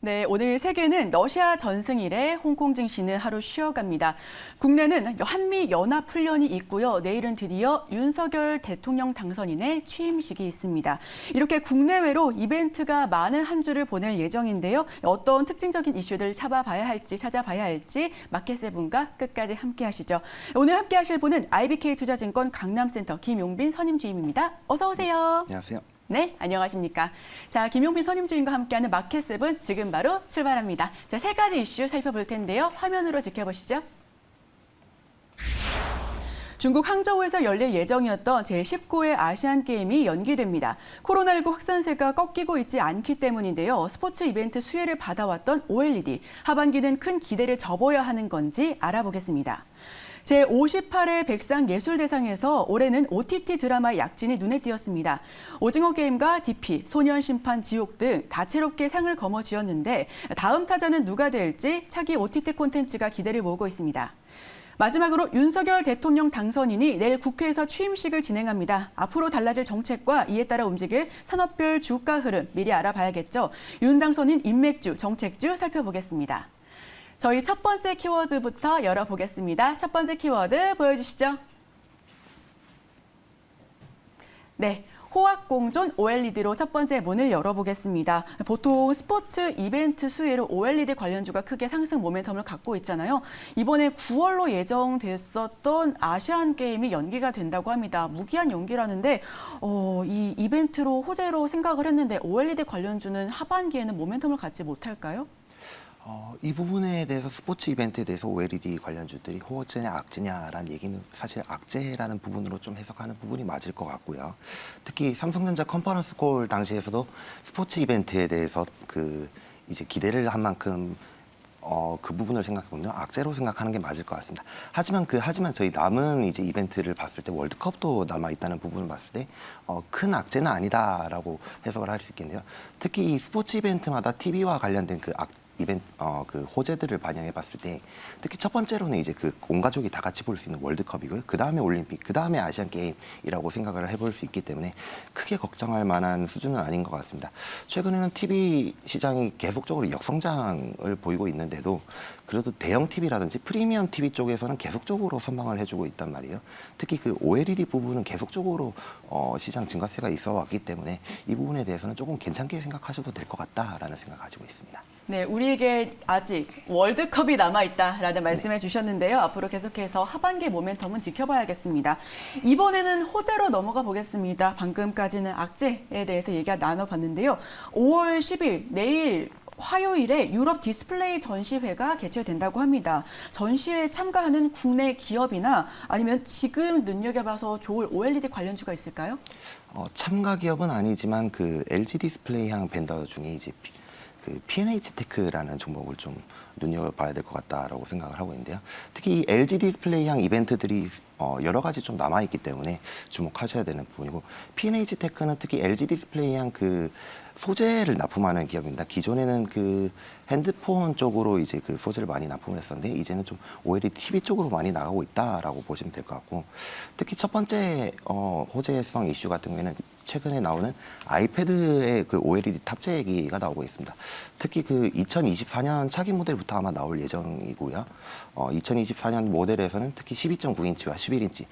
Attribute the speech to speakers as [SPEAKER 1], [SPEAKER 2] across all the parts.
[SPEAKER 1] 네, 오늘 세계는 러시아 전승일에 홍콩 증시는 하루 쉬어갑니다. 국내는 한미 연합 훈련이 있고요. 내일은 드디어 윤석열 대통령 당선인의 취임식이 있습니다. 이렇게 국내외로 이벤트가 많은 한 주를 보낼 예정인데요. 어떤 특징적인 이슈들 찾아봐야 할지 마켓세븐과 끝까지 함께 하시죠. 오늘 함께 하실 분은 IBK투자증권 강남센터 김용빈 선임주임입니다. 어서 오세요.
[SPEAKER 2] 안녕하세요.
[SPEAKER 1] 네, 안녕하십니까. 자, 김용빈 선임주임과 함께하는 마켓세븐 지금 바로 출발합니다. 자, 세 가지 이슈 살펴볼 텐데요. 화면으로 지켜보시죠. 중국 항저우에서 열릴 예정이었던 제19회 아시안게임이 연기됩니다. 코로나19 확산세가 꺾이고 있지 않기 때문인데요. 스포츠 이벤트 수혜를 받아왔던 OLED, 하반기는 큰 기대를 접어야 하는 건지 알아보겠습니다. 제58회 백상예술대상에서 올해는 OTT 드라마의 약진이 눈에 띄었습니다. 오징어 게임과 DP, 소년심판 지옥 등 다채롭게 상을 거머쥐었는데 다음 타자는 누가 될지 차기 OTT 콘텐츠가 기대를 모으고 있습니다. 마지막으로 윤석열 대통령 당선인이 내일 국회에서 취임식을 진행합니다. 앞으로 달라질 정책과 이에 따라 움직일 산업별 주가 흐름 미리 알아봐야겠죠. 윤 당선인 인맥주, 정책주 살펴보겠습니다. 저희 첫 번째 키워드부터 열어보겠습니다. 첫 번째 키워드 보여주시죠. 네. 호학공존 OLED로 첫 번째 문을 열어보겠습니다. 보통 스포츠 이벤트 수혜로 OLED 관련주가 크게 상승 모멘텀을 갖고 있잖아요. 이번에 9월로 예정됐었던 아시안게임이 연기가 된다고 합니다. 무기한 연기라는데 이 이벤트로 호재로 생각을 했는데 OLED 관련주는 하반기에는 모멘텀을 갖지 못할까요?
[SPEAKER 2] 이 부분에 대해서 스포츠 이벤트에 대해서 OLED 관련주들이 호재냐 악재냐라는 얘기는 사실 악재라는 부분으로 좀 해석하는 부분이 맞을 것 같고요. 특히 삼성전자 컨퍼런스 콜 당시에서도 스포츠 이벤트에 대해서 이제 기대를 한 만큼 그 부분을 생각해보면 악재로 생각하는 게 맞을 것 같습니다. 하지만 저희 남은 이제 이벤트를 봤을 때 월드컵도 남아 있다는 부분을 봤을 때 큰 악재는 아니다라고 해석을 할 수 있겠네요. 특히 이 스포츠 이벤트마다 TV와 관련된 그 호재들을 반영해 봤을 때 특히 첫 번째로는 이제 온 가족이 다 같이 볼 수 있는 월드컵이고요. 그 다음에 올림픽, 그 다음에 아시안 게임이라고 생각을 해볼 수 있기 때문에 크게 걱정할 만한 수준은 아닌 것 같습니다. 최근에는 TV 시장이 계속적으로 역성장을 보이고 있는데도 그래도 대형 TV라든지 프리미엄 TV 쪽에서는 계속적으로 선방을 해주고 있단 말이에요. 특히 그 OLED 부분은 계속적으로 시장 증가세가 있어 왔기 때문에 이 부분에 대해서는 조금 괜찮게 생각하셔도 될 것 같다라는 생각을 가지고 있습니다.
[SPEAKER 1] 네, 우리에게 아직 월드컵이 남아있다라는 말씀해 주셨는데요. 앞으로 계속해서 하반기 모멘텀은 지켜봐야겠습니다. 이번에는 호재로 넘어가 보겠습니다. 방금까지는 악재에 대해서 얘기 나눠봤는데요. 5월 10일, 내일 화요일에 유럽 디스플레이 전시회가 개최된다고 합니다. 전시회에 참가하는 국내 기업이나 아니면 지금 눈여겨봐서 좋을 OLED 관련주가 있을까요?
[SPEAKER 2] 참가 기업은 아니지만 LG 디스플레이향 벤더 중에 이제 P&H 테크라는 종목을 좀 눈여겨봐야 될 것 같다라고 생각을 하고 있는데요. 특히 LG 디스플레이향 이벤트들이 여러 가지 좀 남아있기 때문에 주목하셔야 되는 부분이고 P&H 테크는 특히 LG 디스플레이향 소재를 납품하는 기업입니다. 기존에는 핸드폰 쪽으로 이제 소재를 많이 납품을 했었는데 이제는 좀 OLED TV 쪽으로 많이 나가고 있다라고 보시면 될 것 같고 특히 첫 번째 호재성 이슈 같은 경우에는 최근에 나오는 아이패드의 OLED 탑재 얘기가 나오고 있습니다. 특히 2024년 차기 모델부터 아마 나올 예정이고요. 2024년 모델에서는 특히 12.9인치와 11인치,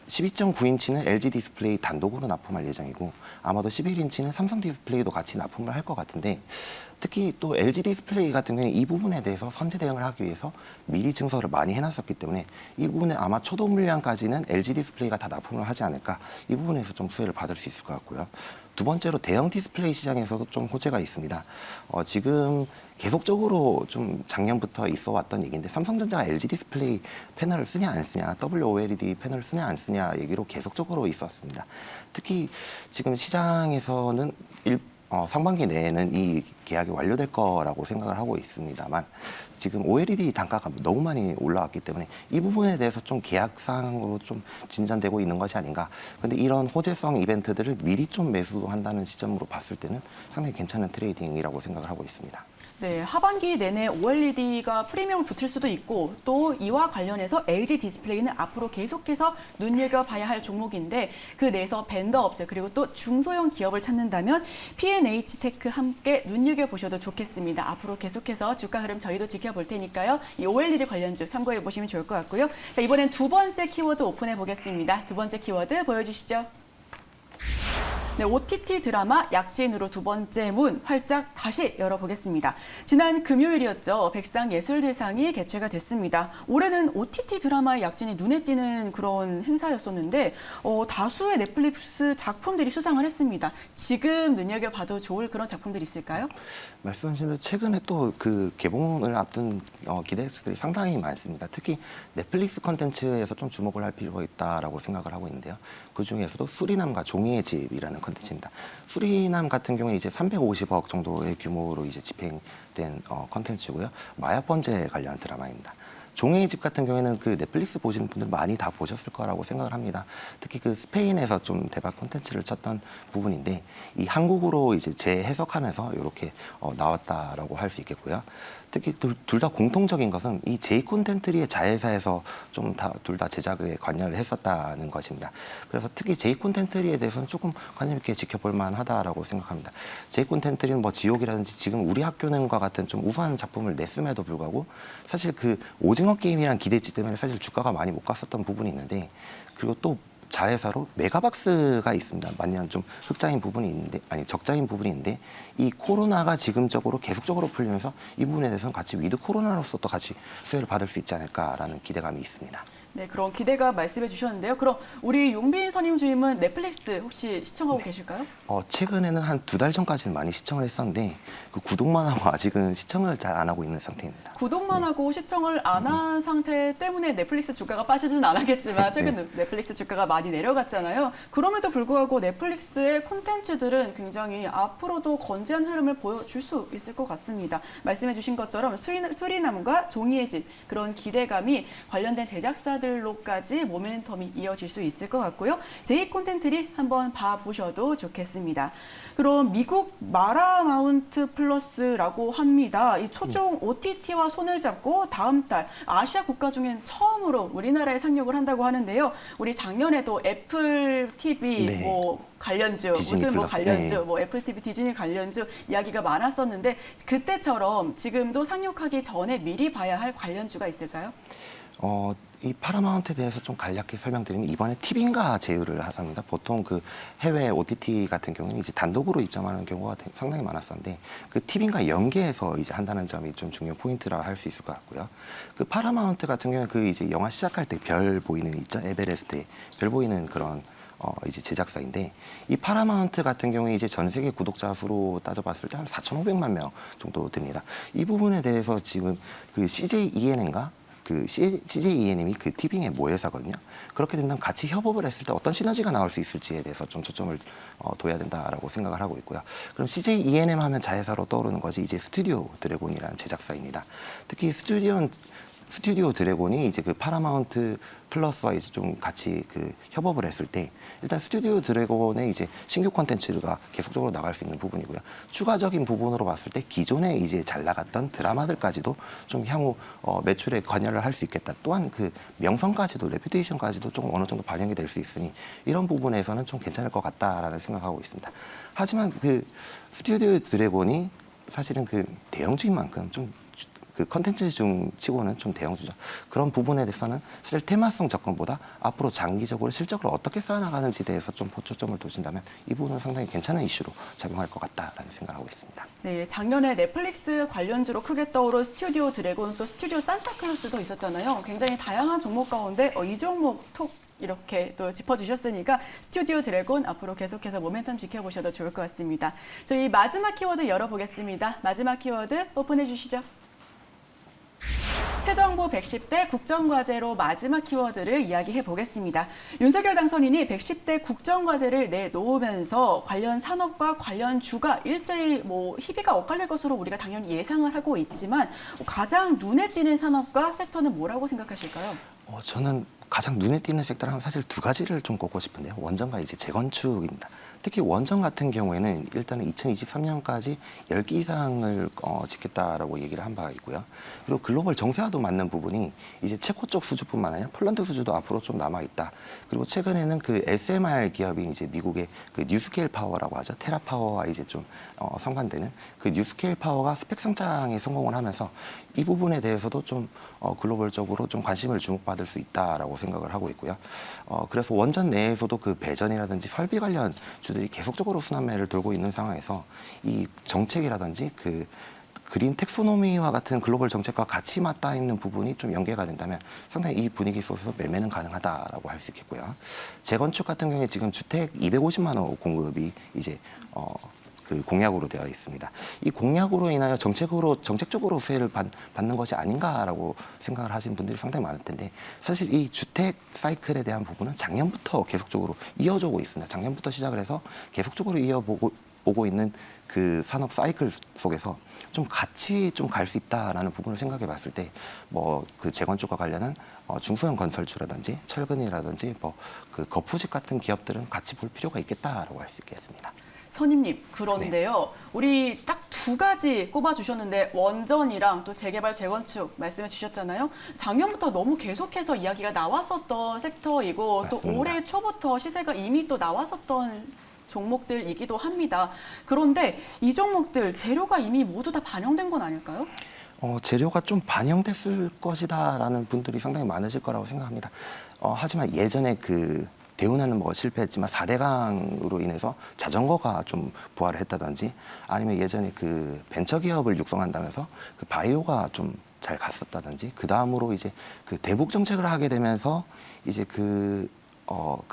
[SPEAKER 2] 12.9인치는 LG 디스플레이 단독으로 납품할 예정이고 아마도 11인치는 삼성 디스플레이도 같이 납품을 할 것 같은데 특히 또 LG 디스플레이 같은 경우는 이 부분에 대해서 선제 대응을 하기 위해서 미리 증설을 많이 해놨었기 때문에 이 부분에 아마 초도 물량까지는 LG 디스플레이가 다 납품을 하지 않을까 이 부분에서 좀 수혜를 받을 수 있을 것 같고요. 두 번째로 대형 디스플레이 시장에서도 좀 호재가 있습니다. 지금 계속적으로 좀 작년부터 있어 왔던 얘기인데 삼성전자가 LG 디스플레이 패널을 쓰냐 안 쓰냐, WOLED 패널을 쓰냐 안 쓰냐 얘기로 계속적으로 있었습니다. 특히 지금 시장에서는 상반기 내에는 이 계약이 완료될 거라고 생각을 하고 있습니다만 지금 OLED 단가가 너무 많이 올라왔기 때문에 이 부분에 대해서 좀 계약상으로 좀 진전되고 있는 것이 아닌가. 근데 이런 호재성 이벤트들을 미리 좀 매수한다는 시점으로 봤을 때는 상당히 괜찮은 트레이딩이라고 생각을 하고 있습니다.
[SPEAKER 1] 네, 하반기 내내 OLED가 프리미엄을 붙을 수도 있고 또 이와 관련해서 LG 디스플레이는 앞으로 계속해서 눈여겨봐야 할 종목인데 그 내에서 벤더 업체 그리고 또 중소형 기업을 찾는다면 P&H 테크 함께 눈여겨 눈여겨보셔도 좋겠습니다. 앞으로 계속해서 주가 흐름 저희도 지켜볼 테니까요. 이 OLED 관련주 참고해 보시면 좋을 것 같고요. 자, 이번엔 두 번째 키워드 오픈해 보겠습니다. 두 번째 키워드 보여주시죠. 네, OTT 드라마 약진으로 두 번째 문 활짝 다시 열어보겠습니다. 지난 금요일이었죠. 백상예술대상이 개최가 됐습니다. 올해는 OTT 드라마의 약진이 눈에 띄는 그런 행사였었는데 다수의 넷플릭스 작품들이 수상을 했습니다. 지금 눈여겨봐도 좋을 그런 작품들이 있을까요?
[SPEAKER 2] 말씀하신 대로 최근에 또 그 개봉을 앞둔 기대수들이 상당히 많습니다. 특히 넷플릭스 컨텐츠에서 좀 주목을 할 필요가 있다라고 생각을 하고 있는데요. 그 중에서도 수리남과 종이의 집이라는 컨텐츠입니다. 수리남 같은 경우에 이제 350억 정도의 규모로 이제 집행된 컨텐츠고요. 마약 범죄 관련 드라마입니다. 종이의 집 같은 경우에는 그 넷플릭스 보시는 분들 많이 다 보셨을 거라고 생각을 합니다. 특히 그 스페인에서 좀 대박 콘텐츠를 쳤던 부분인데 이 한국으로 이제 재해석하면서 이렇게 나왔다라고 할 수 있겠고요. 특히 둘 다 공통적인 것은 이 제이 콘텐츠리의 자회사에서 좀 둘 다 제작에 관여를 했었다는 것입니다. 그래서 특히 제이 콘텐츠리에 대해서는 조금 관심 있게 지켜볼 만하다라고 생각합니다. 제이 콘텐츠리는 뭐 지옥이라든지 지금 우리 학교는과 같은 좀 우수한 작품을 냈음에도 불구하고 사실 그 오징어 게임이란 기대치 때문에 사실 주가가 많이 못 갔었던 부분이 있는데 그리고 또 자회사로 메가박스가 있습니다. 만약 좀 흑자인 부분이 있는데 적자인 부분이 있는데 이 코로나가 지금적으로 계속적으로 풀리면서 이 부분에 대해서는 같이 위드 코로나로서 또 같이 수혜를 받을 수 있지 않을까라는 기대감이 있습니다.
[SPEAKER 1] 네, 그런 기대가 말씀해 주셨는데요. 그럼 우리 용빈 선임주임은 넷플릭스 혹시 시청하고 계실까요?
[SPEAKER 2] 최근에는 한 2달 전까지는 많이 시청을 했었는데 그 구독만 하고 아직은 시청을 잘 안 하고 있는 상태입니다.
[SPEAKER 1] 구독만 하고 시청을 안 한 상태 때문에 넷플릭스 주가가 빠지지는 않았겠지만 최근 넷플릭스 주가가 많이 내려갔잖아요. 그럼에도 불구하고 넷플릭스의 콘텐츠들은 굉장히 앞으로도 건재한 흐름을 보여줄 수 있을 것 같습니다. 말씀해 주신 것처럼 수리남과 종이의 집 그런 기대감이 관련된 제작사들로까지 모멘텀이 이어질 수 있을 것 같고요. 제이 콘텐츠리 한번 봐보셔도 좋겠습니다. 그럼 미국 마라마운트 플러스라고 합니다. 이 초종 OTT와 손을 잡고 다음 달 아시아 국가 중엔 처음으로 우리나라에 상륙을 한다고 하는데요. 우리 작년에도 애플 TV 관련주, 무슨 관련주, 애플 TV 디즈니 관련주 이야기가 많았었는데 그때처럼 지금도 상륙하기 전에 미리 봐야 할 관련주가 있을까요?
[SPEAKER 2] 이 파라마운트에 대해서 좀 간략히 설명드리면 이번에 티빙과 제휴를 하습니다. 보통 그 해외 OTT 같은 경우는 이제 단독으로 입점하는 경우가 상당히 많았었는데 그 티빙과 연계해서 이제 한다는 점이 좀 중요 포인트라 할 수 있을 것 같고요. 그 파라마운트 같은 경우는 그 이제 영화 시작할 때 별 보이는 있죠, 에베레스트에 별 보이는 그런 이제 제작사인데 이 파라마운트 같은 경우에 이제 전 세계 구독자 수로 따져봤을 때 한 4,500만 명 정도 됩니다. 이 부분에 대해서 지금 그 CJ ENM과 그 CJ ENM이 그 티빙의 모회사거든요. 그렇게 된다면 같이 협업을 했을 때 어떤 시너지가 나올 수 있을지에 대해서 좀 초점을 둬야 된다라고 생각을 하고 있고요. 그럼 CJ ENM 하면 자회사로 떠오르는 것이 이제 스튜디오 드래곤이라는 제작사입니다. 특히 스튜디오 드래곤이 이제 그 파라마운트 플러스와 이제 좀 같이 그 협업을 했을 때 일단 스튜디오 드래곤의 이제 신규 콘텐츠가 계속적으로 나갈 수 있는 부분이고요. 추가적인 부분으로 봤을 때 기존에 이제 잘 나갔던 드라마들까지도 좀 향후 매출에 관여를 할 수 있겠다. 또한 그 명성까지도 레퓨테이션까지도 조금 어느 정도 반영이 될 수 있으니 이런 부분에서는 좀 괜찮을 것 같다라는 생각하고 있습니다. 하지만 그 스튜디오 드래곤이 사실은 그 대형주인 만큼 좀 그 컨텐츠 중 치고는 좀 대형주죠. 그런 부분에 대해서는 사실 테마성 접근보다 앞으로 장기적으로 실적을 어떻게 쌓아나가는지에 대해서 좀 초점을 두신다면 이 부분은 상당히 괜찮은 이슈로 작용할 것 같다라는 생각을 하고 있습니다.
[SPEAKER 1] 네, 작년에 넷플릭스 관련주로 크게 떠오른 스튜디오 드래곤 또 스튜디오 산타클로스도 있었잖아요. 굉장히 다양한 종목 가운데 이 종목 톡 이렇게 또 짚어주셨으니까 스튜디오 드래곤 앞으로 계속해서 모멘텀 지켜보셔도 좋을 것 같습니다. 저희 마지막 키워드 열어보겠습니다. 마지막 키워드 오픈해 주시죠. 새 정부 110대 국정과제로 마지막 키워드를 이야기해 보겠습니다. 윤석열 당선인이 110대 국정과제를 내놓으면서 관련 산업과 관련 주가 일제히 희비가 엇갈릴 것으로 우리가 당연히 예상을 하고 있지만 가장 눈에 띄는 산업과 섹터는 뭐라고 생각하실까요?
[SPEAKER 2] 저는 가장 눈에 띄는 섹터를 하면 사실 두 가지를 좀 꼽고 싶은데요. 원전과 이제 재건축입니다. 특히 원전 같은 경우에는 일단은 2023년까지 10기 이상을 짓겠다라고 얘기를 한 바가 있고요. 그리고 글로벌 정세와도 맞는 부분이 이제 체코 쪽 수주뿐만 아니라 폴란드 수주도 앞으로 좀 남아 있다. 그리고 최근에는 그 SMR 기업인 이제 미국의 그 뉴스케일 파워라고 하죠. 테라 파워와 이제 좀 상반되는 그 뉴스케일 파워가 스펙 상장에 성공을 하면서 이 부분에 대해서도 좀 글로벌적으로 좀 관심을 주목받을 수 있다라고 생각을 하고 있고요. 그래서 원전 내에서도 그 배전이라든지 설비 관련 주들이 계속적으로 순환매를 돌고 있는 상황에서 이 정책이라든지 그 그린 텍소노미와 같은 글로벌 정책과 같이 맞닿아 있는 부분이 좀 연계가 된다면 상당히 이 분위기 속에서 매매는 가능하다라고 할 수 있겠고요. 재건축 같은 경우에 지금 주택 250만 호 공급이 이제 그 공약으로 되어 있습니다. 이 공약으로 인하여 정책적으로 수혜를 받는 것이 아닌가라고 생각을 하시는 분들이 상당히 많을 텐데 사실 이 주택 사이클에 대한 부분은 작년부터 계속적으로 이어져 오고 있습니다. 작년부터 시작을 해서 계속적으로 오고 있는 그 산업 사이클 속에서 좀 같이 좀 갈 수 있다라는 부분을 생각해 봤을 때 뭐 그 재건축과 관련한 중소형 건설주라든지 철근이라든지 뭐 그 거푸집 같은 기업들은 같이 볼 필요가 있겠다라고 할 수 있겠습니다.
[SPEAKER 1] 선임님, 그런데요. 우리 딱 두 가지 꼽아주셨는데 원전이랑 또 재개발, 재건축 말씀해 주셨잖아요. 작년부터 너무 계속해서 이야기가 나왔었던 섹터이고
[SPEAKER 2] 맞습니다.
[SPEAKER 1] 또 올해 초부터 시세가 이미 또 나왔었던 종목들이기도 합니다. 그런데 이 종목들 재료가 이미 모두 다 반영된 건 아닐까요?
[SPEAKER 2] 재료가 좀 반영됐을 것이다라는 분들이 상당히 많으실 거라고 생각합니다. 하지만 예전에 그 대운하는 뭐가 실패했지만 4대강으로 인해서 자전거가 좀 부활을 했다든지 아니면 예전에 그 벤처기업을 육성한다면서 그 바이오가 좀 잘 갔었다든지 그 다음으로 이제 그 대북 정책을 하게 되면서 이제 그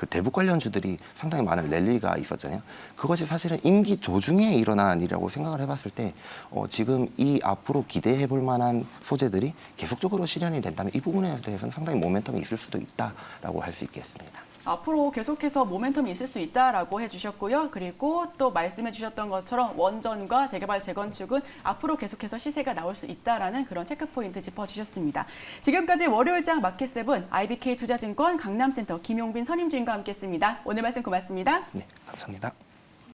[SPEAKER 2] 대북 관련주들이 상당히 많은 랠리가 있었잖아요. 그것이 사실은 임기 조중에 일어난 일이라고 생각을 해봤을 때 지금 이 앞으로 기대해 볼 만한 소재들이 계속적으로 실현이 된다면 이 부분에 대해서는 상당히 모멘텀이 있을 수도 있다라고 할 수 있겠습니다.
[SPEAKER 1] 앞으로 계속해서 모멘텀이 있을 수 있다라고 해주셨고요. 그리고 또 말씀해 주셨던 것처럼 원전과 재개발, 재건축은 앞으로 계속해서 시세가 나올 수 있다라는 그런 체크포인트 짚어주셨습니다. 지금까지 월요일장 마켓세븐 IBK 투자증권 강남센터 김용빈 선임주임과 함께했습니다. 오늘 말씀 고맙습니다.
[SPEAKER 2] 네, 감사합니다.